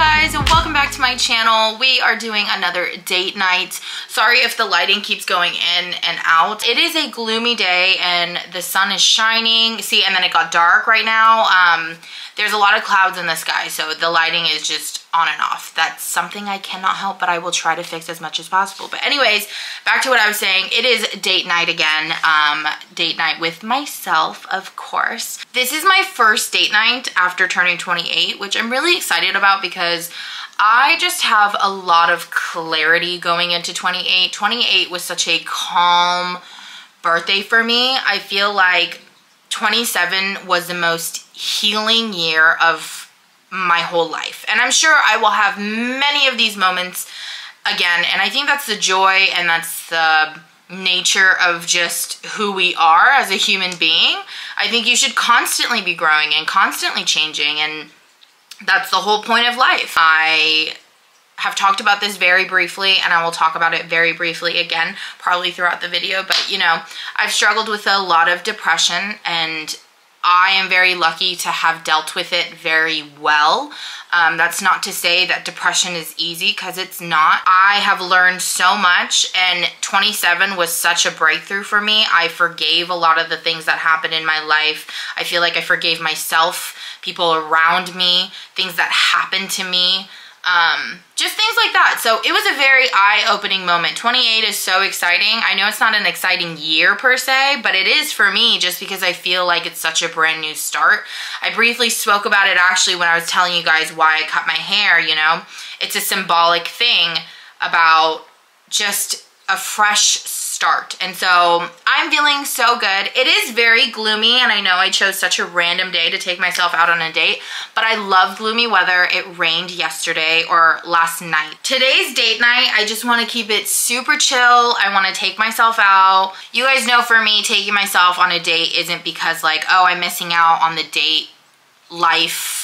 guys, and welcome back to my channel. We are doing another date night. Sorry if the lighting keeps going in and out. It is a gloomy day and the sun is shining. See, and then it got dark right now. There's a lot of clouds in the sky, so the lighting is just on and off. That's something I cannot help, but I will try to fix as much as possible. But anyways, back to what I was saying. It is date night again. Date night with myself, of course. This is my first date night after turning 28, which I'm really excited about because I just have a lot of clarity going into 28. 28 was such a calm birthday for me. I feel like 27 was the most healing year of my whole life. And I'm sure I will have many of these moments again. And I think that's the joy and that's the nature of just who we are as a human being. I think you should constantly be growing and constantly changing, and that's the whole point of life. I have talked about this very briefly, and I will talk about it very briefly again, probably throughout the video, but you know, I've struggled with a lot of depression, and I am very lucky to have dealt with it very well. That's not to say that depression is easy, because it's not. I have learned so much, and 27 was such a breakthrough for me. I forgave a lot of the things that happened in my life. I feel like I forgave myself, people around me, things that happened to me. Just things like that. So it was a very eye-opening moment. 28 is so exciting. I know it's not an exciting year per se, but it is for me just because I feel like it's such a brand new start. I briefly spoke about it actually when I was telling you guys why I cut my hair, you know. It's a symbolic thing about just a fresh start. And so I'm feeling so good. It is very gloomy, and I know I chose such a random day to take myself out on a date, but I love gloomy weather. It rained yesterday or last night. Today's date night, I just want to keep it super chill. I want to take myself out. You guys know for me, taking myself on a date isn't because like, oh, I'm missing out on the date life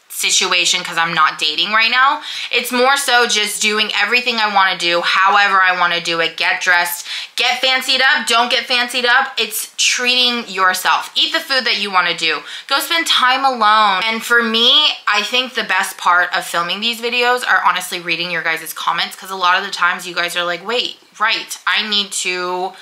situation because I'm not dating right now. It's more so just doing everything I want to do, however I want to do it. Get dressed, get fancied up, don't get fancied up. It's treating yourself. Eat the food that you want to do. Go spend time alone. And for me, I think the best part of filming these videos are honestly reading your guys' comments, because a lot of the times you guys are like, wait, right, I need to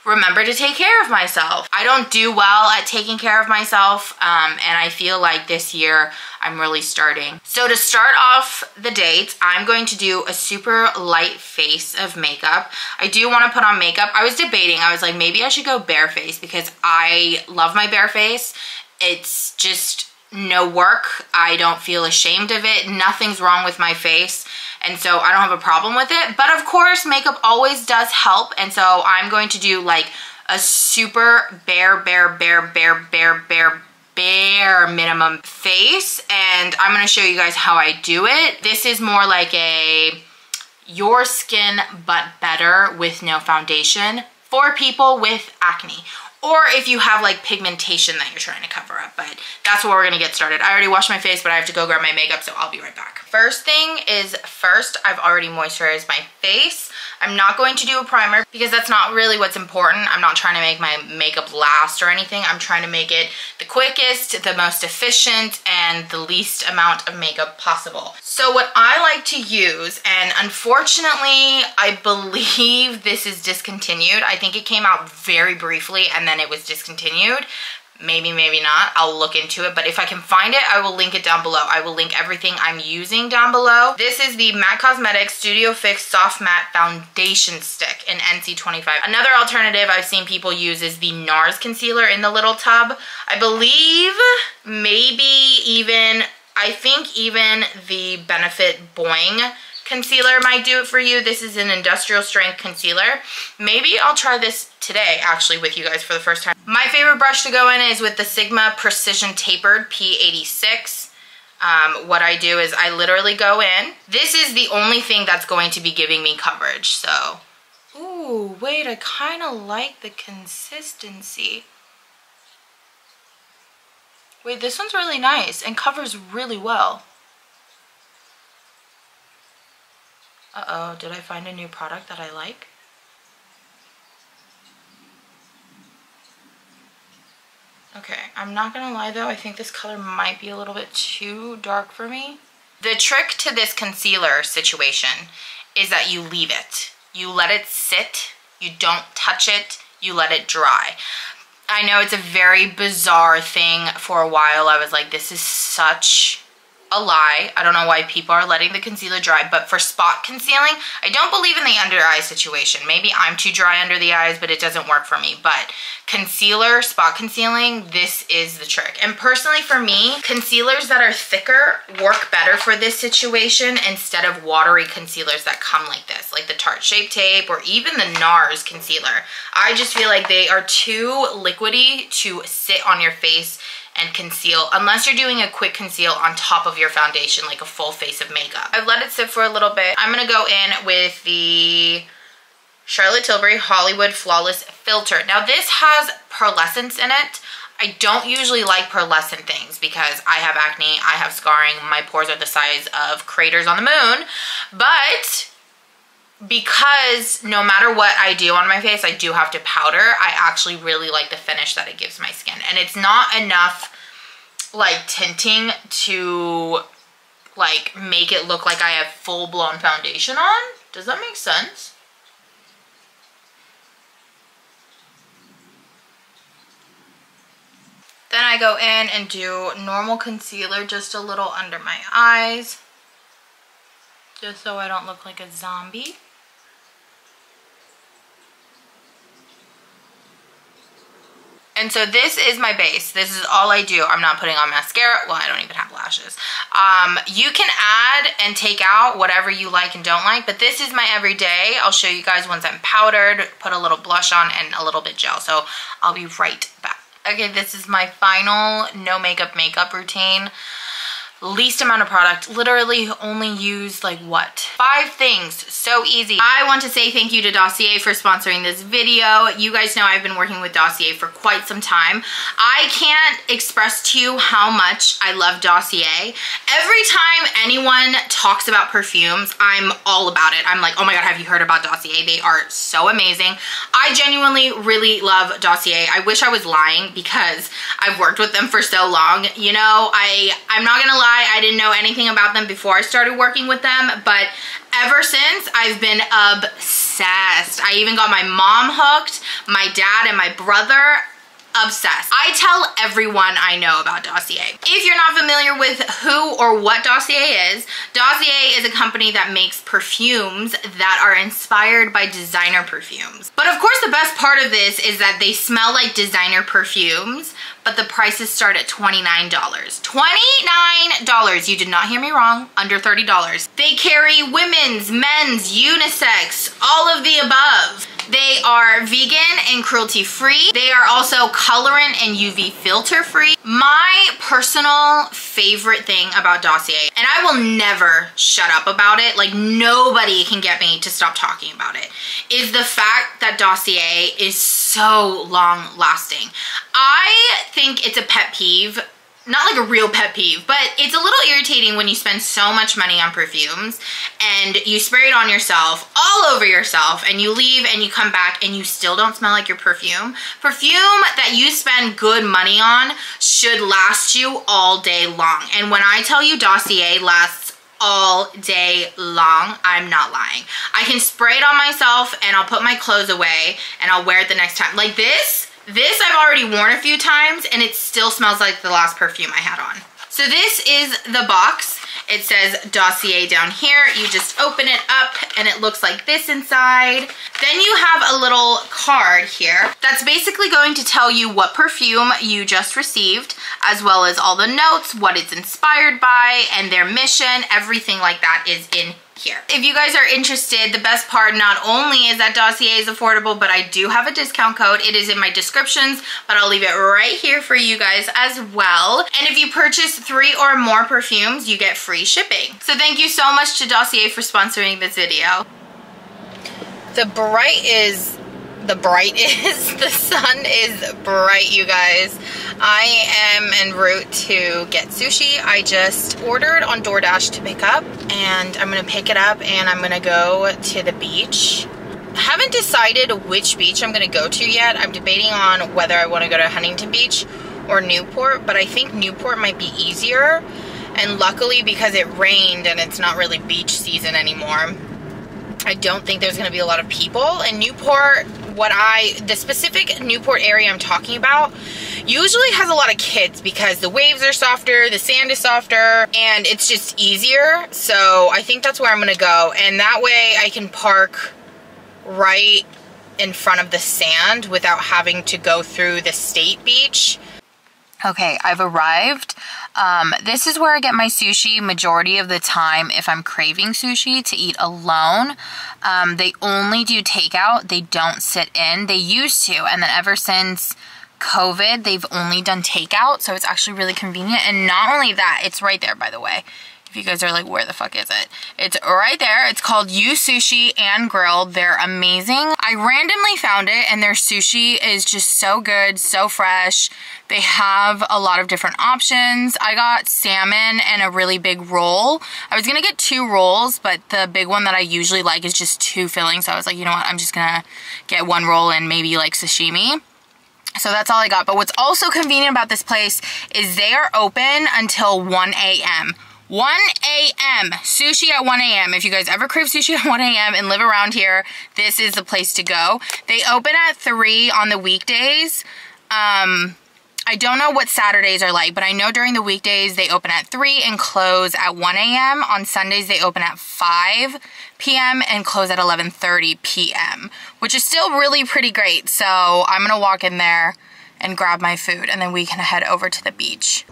remember to take care of myself. I don't do well at taking care of myself, and I feel like this year I'm really starting. So to start off the date, I'm going to do a super light face of makeup. I do want to put on makeup. I was debating, I was like, maybe I should go bare face because I love my bare face. It's just no work. I don't feel ashamed of it. Nothing's wrong with my face. And so I don't have a problem with it. But of course, makeup always does help. And so I'm going to do like a super bare minimum face. And I'm going to show you guys how I do it. This is more like a your skin but better with no foundation for people with acne. Or if you have like pigmentation that you're trying to cover up, but that's where we're gonna get started. I already washed my face, but I have to go grab my makeup, so I'll be right back. First thing is first, I've already moisturized my face. I'm not going to do a primer because that's not really what's important. I'm not trying to make my makeup last or anything. I'm trying to make it the quickest, the most efficient, and the least amount of makeup possible. So what I like to use, and unfortunately, I believe this is discontinued. I think it came out very briefly and then it was discontinued. Maybe, maybe not. I'll look into it, but if I can find it, I will link it down below. I will link everything I'm using down below. This is the MAC Cosmetics Studio Fix Soft Matte Foundation Stick in NC25. Another alternative I've seen people use is the NARS concealer in the little tub. I believe maybe even, I think even the Benefit Boing concealer might do it for you. This is an industrial strength concealer. Maybe I'll try this today actually with you guys for the first time. My favorite brush to go in is with the Sigma Precision Tapered P86. What I do is I literally go in. This is the only thing that's going to be giving me coverage, so. Ooh, wait, I kind of like the consistency. Wait, this one's really nice and covers really well. Uh-oh, did I find a new product that I like? Okay, I'm not gonna lie though, I think this color might be a little bit too dark for me. The trick to this concealer situation is that you leave it. You let it sit, you don't touch it, you let it dry. I know it's a very bizarre thing. For a while I was like, this is such a lie. I don't know why people are letting the concealer dry, but for spot concealing, I don't believe in the under eye situation. Maybe I'm too dry under the eyes, but it doesn't work for me. But concealer, spot concealing, this is the trick. And personally for me, concealers that are thicker work better for this situation instead of watery concealers that come like this, like the Tarte Shape Tape or even the NARS concealer. I just feel like they are too liquidy to sit on your face and conceal, unless you're doing a quick conceal on top of your foundation, like a full face of makeup. I've let it sit for a little bit. I'm gonna go in with the Charlotte Tilbury Hollywood Flawless Filter. Now this has pearlescence in it. I don't usually like pearlescent things because I have acne, I have scarring, my pores are the size of craters on the moon, but because no matter what I do on my face, I do have to powder, I actually really like the finish that it gives my skin. And it's not enough like tinting to like make it look like I have full-blown foundation on. Does that make sense? Then I go in and do normal concealer just a little under my eyes, just so I don't look like a zombie. And so this is my base. This is all I do. I'm not putting on mascara. Well, I don't even have lashes. You can add and take out whatever you like and don't like, but this is my everyday. I'll show you guys once I'm powdered, put a little blush on and a little bit gel. So I'll be right back. Okay, this is my final no makeup routine. Least amount of product, literally only used like what? 5 things, so easy. I want to say thank you to Dossier for sponsoring this video. You guys know I've been working with Dossier for quite some time. I can't express to you how much I love Dossier. Every time anyone talks about perfumes, I'm all about it. I'm like, oh my God, have you heard about Dossier? They are so amazing. I genuinely really love Dossier. I wish I was lying because I've worked with them for so long. You know, I'm not gonna lie, I didn't know anything about them before I started working with them, but ever since I've been obsessed. I even got my mom hooked, my dad and my brother. Obsessed. I tell everyone I know about Dossier. If you're not familiar with who or what Dossier is a company that makes perfumes that are inspired by designer perfumes. But of course the best part of this is that they smell like designer perfumes, but the prices start at $29. $29! You did not hear me wrong, under $30. They carry women's, men's, unisex, all of the above. They are vegan and cruelty-free. They are also colorant and UV filter-free. My personal favorite thing about Dossier, and I will never shut up about it, like nobody can get me to stop talking about it, is the fact that Dossier is so long-lasting. I think it's a pet peeve. Not like a real pet peeve, but it's a little irritating when you spend so much money on perfumes and you spray it on yourself, all over yourself, and you leave and you come back and you still don't smell like your perfume. Perfume that you spend good money on should last you all day long. And when I tell you Dossier lasts all day long, I'm not lying. I can spray it on myself and I'll put my clothes away and I'll wear it the next time. Like this I've already worn a few times and it still smells like the last perfume I had on. So this is the box. It says Dossier down here. You just open it up and it looks like this inside. Then you have a little card here that's basically going to tell you what perfume you just received, as well as all the notes, what it's inspired by, and their mission. Everything like that is in here. If you guys are interested, the best part not only is that Dossier is affordable, but I do have a discount code. It is in my descriptions, but I'll leave it right here for you guys as well. And if you purchase 3 or more perfumes, you get free shipping. So thank you so much to Dossier for sponsoring this video. The sun is bright, you guys. I am en route to get sushi. I just ordered on DoorDash to pick up, and I'm gonna pick it up and I'm gonna go to the beach. I haven't decided which beach I'm gonna go to yet. I'm debating on whether I wanna go to Huntington Beach or Newport, but I think Newport might be easier And luckily, because it rained and it's not really beach season anymore, I don't think there's gonna be a lot of people. In Newport, the specific Newport area I'm talking about usually has a lot of kids because the waves are softer, the sand is softer, and it's just easier. So I think that's where I'm gonna go. And that way I can park right in front of the sand without having to go through the state beach. Okay, I've arrived. This is where I get my sushi majority of the time if I'm craving sushi to eat alone. They only do takeout. They don't sit in. They used to, and then ever since COVID, they've only done takeout, so it's actually really convenient. And not only that, it's right there, by the way. If you guys are like, where the fuck is it? It's right there. It's called You Sushi and Grilled. They're amazing. I randomly found it, and their sushi is just so good, so fresh. They have a lot of different options. I got salmon and a really big roll. I was gonna get 2 rolls, but the big one that I usually like is just too filling. So I was like, you know what? I'm just gonna get 1 roll and maybe like sashimi. So that's all I got. But what's also convenient about this place is they are open until 1 a.m. 1 a.m. Sushi at 1 a.m. If you guys ever crave sushi at 1 a.m. and live around here, this is the place to go. They open at 3 on the weekdays. I don't know what Saturdays are like, but I know during the weekdays they open at 3 and close at 1 a.m. On Sundays they open at 5 p.m. and close at 11:30 p.m., which is still really pretty great. So I'm gonna walk in there and grab my food, and then we can head over to the beach.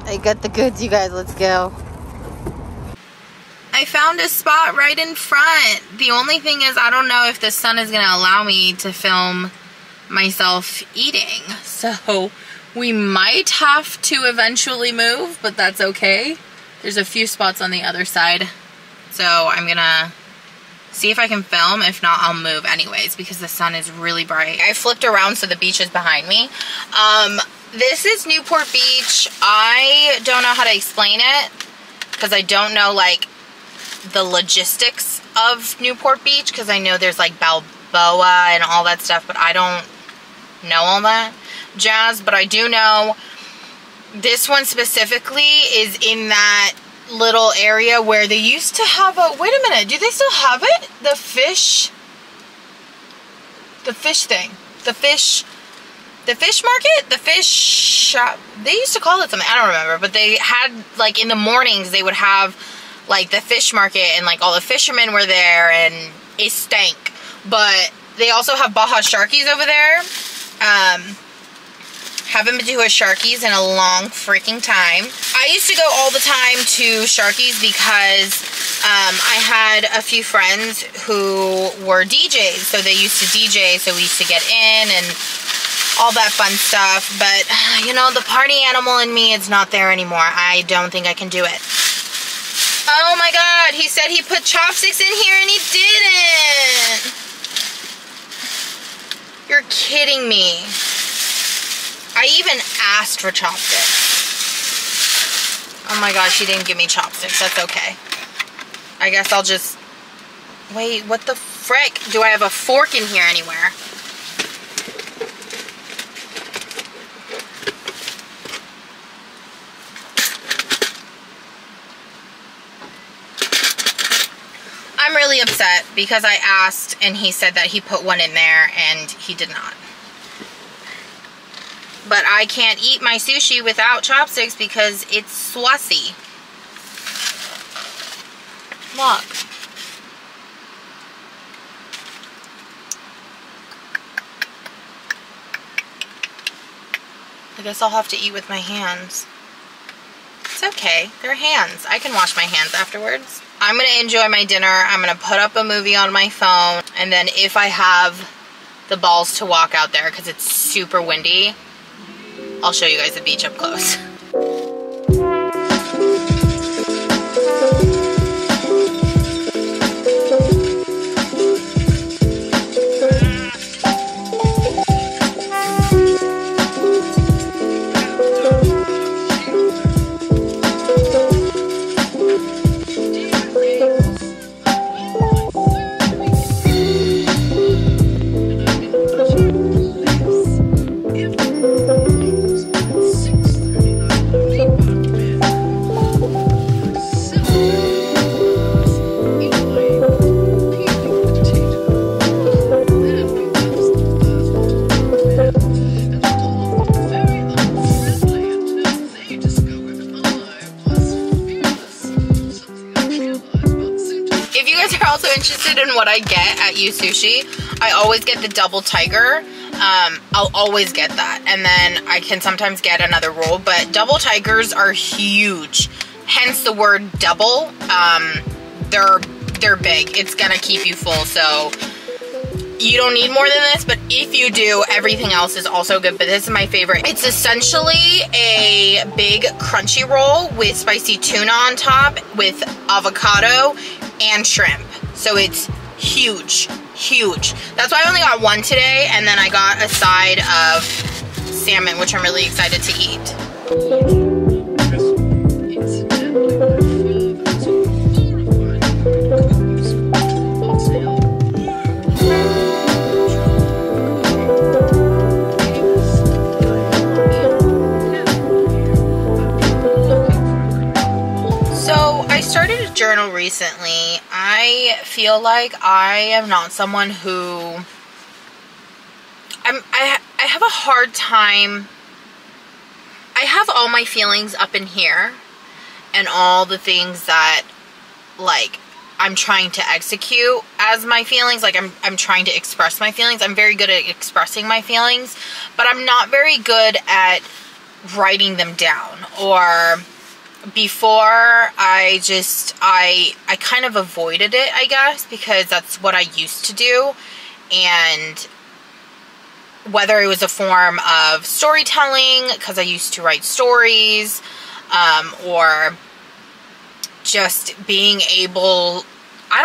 I got the goods, you guys. Let's go. I found a spot right in front. The only thing is I don't know if the sun is gonna allow me to film myself eating. So we might have to eventually move, but that's okay. There's a few spots on the other side. So I'm gonna see if I can film. If not, I'll move anyways because the sun is really bright. I flipped around so the beach is behind me. This is Newport Beach. I don't know how to explain it because I don't know like the logistics of Newport Beach because I know there's like Balboa and all that stuff, but I don't know all that jazz. But I do know this one specifically is in that little area where they used to have a, wait a minute, do they still have it? The fish thing. The fish market? The fish shop? They used to call it something. I don't remember. But they had, like, in the mornings, they would have, like, the fish market. And, like, all the fishermen were there. And it stank. But they also have Baja Sharkies over there. Haven't been to a Sharkies in a long freaking time. I used to go all the time to Sharkies because I had a few friends who were DJs. So they used to DJ. So we used to get in and all that fun stuff, but you know, the party animal in me is not there anymore. I don't think I can do it. Oh my god, he said he put chopsticks in here and he didn't. You're kidding me. I even asked for chopsticks. Oh my gosh, he didn't give me chopsticks. That's okay. I guess I'll just... Wait, what the frick? Do I have a fork in here anywhere? I'm really upset because I asked and he said that he put one in there and he did not. But I can't eat my sushi without chopsticks because it's swassy. Look. I guess I'll have to eat with my hands. It's okay. They're hands. I can wash my hands afterwards. I'm going to enjoy my dinner. I'm going to put up a movie on my phone. And then if I have the balls to walk out there because it's super windy, I'll show you guys the beach up close. than what I get at Sushi. I always get the double tiger. I'll always get that. And then I can sometimes get another roll, but double tigers are huge. Hence the word double. They're big. It's gonna keep you full, so you don't need more than this, but if you do, everything else is also good, but this is my favorite. It's essentially a big crunchy roll with spicy tuna on top with avocado and shrimp. So it's huge, huge. That's why I only got one today, and then I got a side of salmon, which I'm really excited to eat. Journal recently. I feel like I am not someone who I have a hard time. I have all my feelings up in here and all the things that like I'm trying to execute as my feelings. Like I'm trying to express my feelings. I'm very good at expressing my feelings, but I'm not very good at writing them down. Or before, I kind of avoided it, I guess, because that's what I used to do. And whether it was a form of storytelling, because I used to write stories, or just being able, I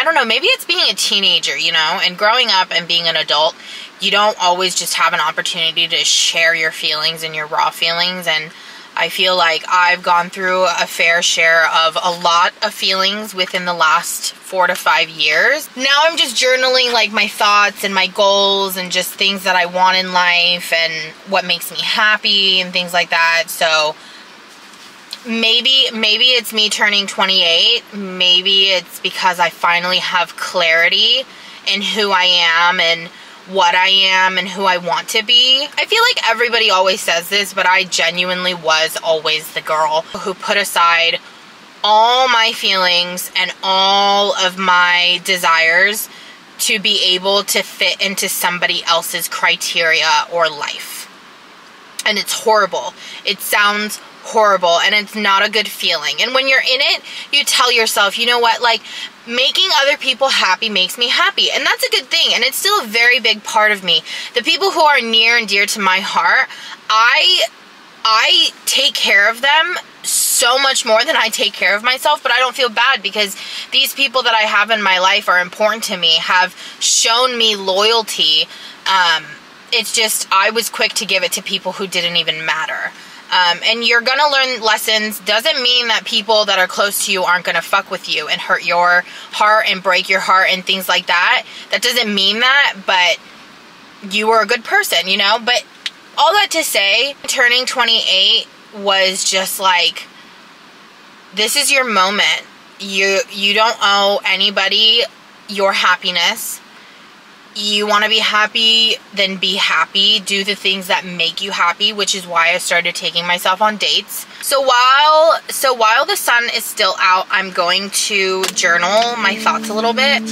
don't know, maybe it's being a teenager, you know, and growing up and being an adult, you don't always just have an opportunity to share your feelings and your raw feelings. And I feel like I've gone through a fair share of a lot of feelings within the last 4 to 5 years. Now I'm just journaling like my thoughts and my goals and just things that I want in life and what makes me happy and things like that. So maybe it's me turning 28. Maybe it's because I finally have clarity in who I am and what I am and who I want to be. I feel like everybody always says this, but I genuinely was always the girl who put aside all my feelings and all of my desires to be able to fit into somebody else's criteria or life. And it's horrible. It sounds horrible, and it's not a good feeling. And when you're in it, you tell yourself, you know what, like, making other people happy makes me happy, and that's a good thing, and it's still a very big part of me. The people who are near and dear to my heart, I take care of them so much more than I take care of myself, but I don't feel bad because these people that I have in my life are important to me, have shown me loyalty. It's just, I was quick to give it to people who didn't even matter. And you're gonna learn lessons. Doesn't mean that people that are close to you aren't gonna fuck with you and hurt your heart and break your heart and things like that. That doesn't mean that, but you were a good person, you know? But all that to say, turning 28 was just like, this is your moment. You don't owe anybody your happiness. You want to be happy, then be happy. Do the things that make you happy, which is why I started taking myself on dates. So while the sun is still out, I'm going to journal my thoughts a little bit.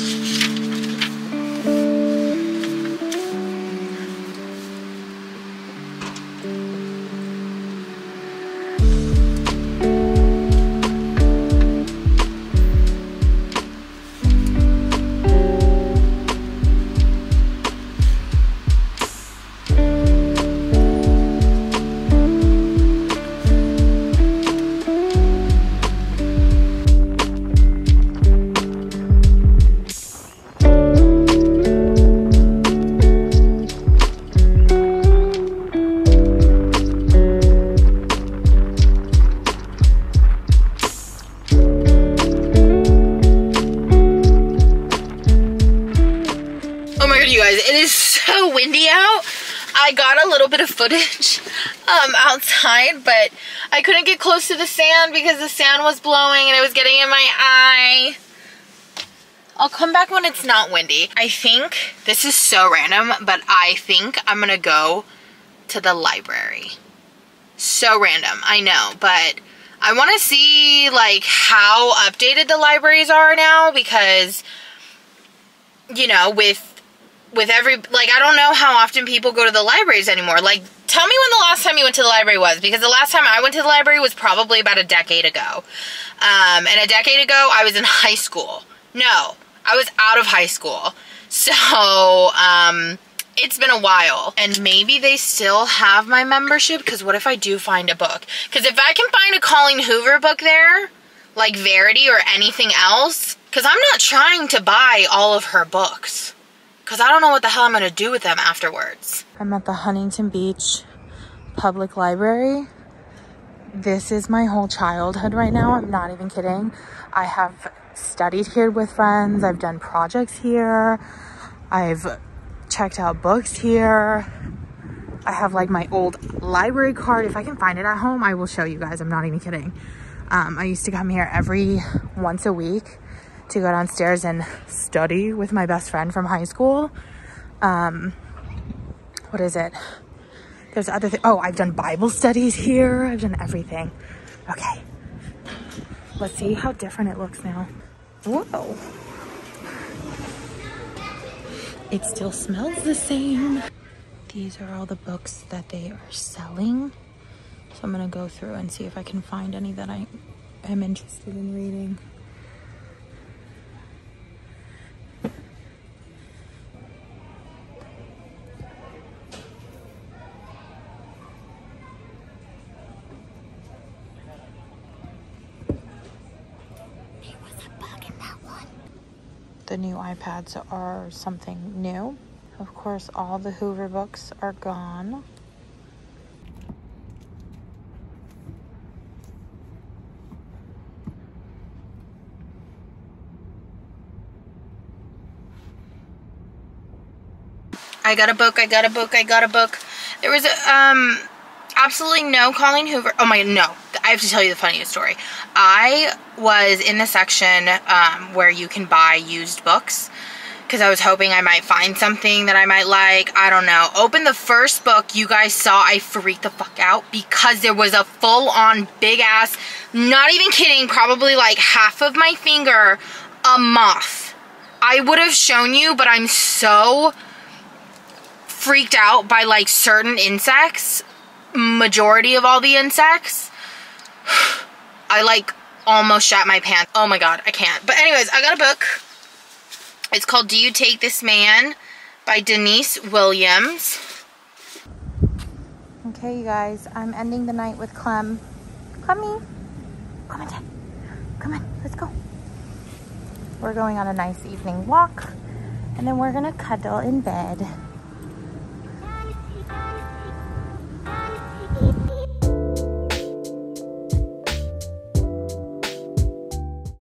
It is so windy out. I got a little bit of footage outside, but I couldn't get close to the sand because the sand was blowing and it was getting in my eye. I'll come back when it's not windy. I think, this is so random, but I think I'm gonna go to the library. So random, I know, but I want to see like how updated the libraries are now, because you know, with every, like, I don't know how often people go to the libraries anymore. Like, tell me when the last time you went to the library was, because the last time I went to the library was probably about a decade ago. And a decade ago, I was in high school. No, I was out of high school. So, it's been a while. And maybe they still have my membership, because what if I do find a book? Because if I can find a Colleen Hoover book there, like Verity or anything else, because I'm not trying to buy all of her books, because I don't know what the hell I'm going to do with them afterwards. I'm at the Huntington Beach Public Library. This is my whole childhood right now. I'm not even kidding. I have studied here with friends. I've done projects here. I've checked out books here. I have like my old library card. If I can find it at home, I will show you guys. I'm not even kidding. I used to come here once a week to go downstairs and study with my best friend from high school. What is it? There's other things. Oh, I've done Bible studies here. I've done everything. Okay. Let's see how different it looks now. Whoa. It still smells the same. These are all the books that they are selling. So I'm gonna go through and see if I can find any that I am interested in reading. The new iPads are something new. Of course, all the Hoover books are gone. I got a book, I got a book, I got a book. There was absolutely no Colleen Hoover. Oh my, no. I have to tell you the funniest story. I was in the section where you can buy used books, because I was hoping I might find something that I might like. I don't know. Open the first book you guys saw, I freaked the fuck out, because there was a full-on big-ass, not even kidding, probably like half of my finger, a moth. I would have shown you, but I'm so freaked out by like certain insects, majority of all the insects. I like almost shat my pants. Oh my god, I can't. But anyways, I got a book. It's called Do You Take This Man by Denise Williams. Okay, you guys, I'm ending the night with Clem. Clemmy, come on, Dad. Come on, let's go. We're going on a nice evening walk, and then we're gonna cuddle in bed.